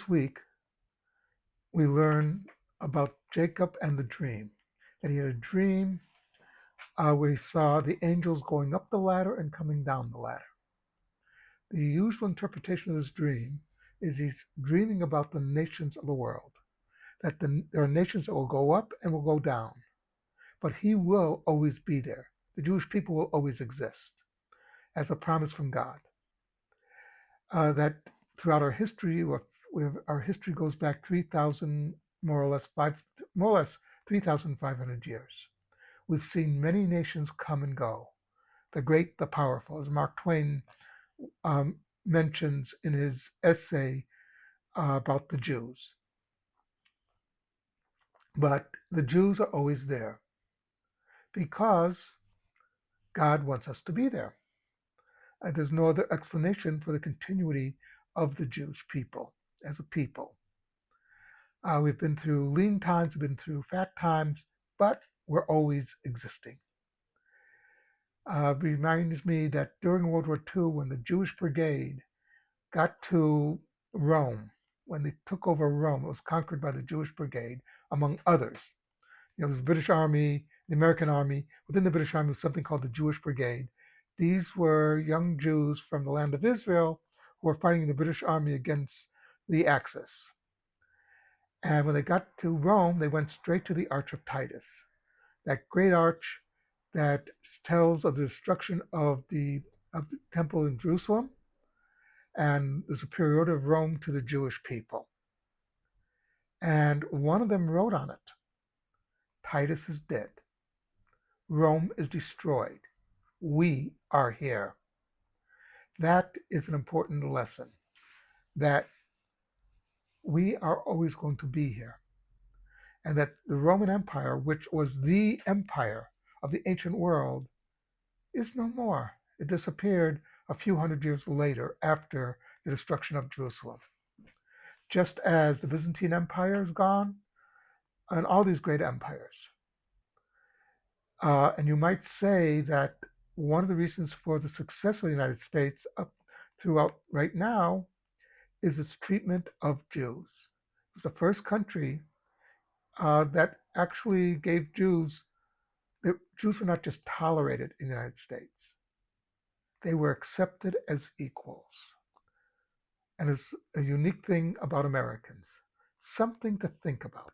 Last week, we learned about Jacob and the dream. That he had a dream where he saw the angels going up the ladder and coming down the ladder. The usual interpretation of this dream is he's dreaming about the nations of the world, that there are nations that will go up and will go down, but he will always be there. The Jewish people will always exist as a promise from God. That throughout our history, our history goes back 3,000, more or less 3,500 years. We've seen many nations come and go, the great, the powerful, as Mark Twain um, mentions in his essay about the Jews. But the Jews are always there because God wants us to be there. There's no other explanation for the continuity of the Jewish people as a people. We've been through lean times, we've been through fat times, but we're always existing. Reminds me that during World War II, when the Jewish Brigade got to Rome, when they took over Rome, it was conquered by the Jewish Brigade, among others. There's the British Army, the American Army. Within the British Army was something called the Jewish Brigade. These were young Jews from the land of Israel who were fighting the British Army against the Axis. And when they got to Rome, they went straight to the Arch of Titus, that great arch that tells of the destruction of the temple in Jerusalem and the superiority of Rome to the Jewish people. And one of them wrote on it, Titus is dead. Rome is destroyed. We are here. That is an important lesson, that we are always going to be here. And that the Roman Empire, which was the empire of the ancient world, is no more. It disappeared a few hundred years later after the destruction of Jerusalem. Just as the Byzantine Empire is gone, and all these great empires. And you might say that one of the reasons for the success of the United States up throughout right now is its treatment of Jews. It was the first country that actually gave Jews were not just tolerated in the United States, they were accepted as equals. And it's a unique thing about Americans, something to think about.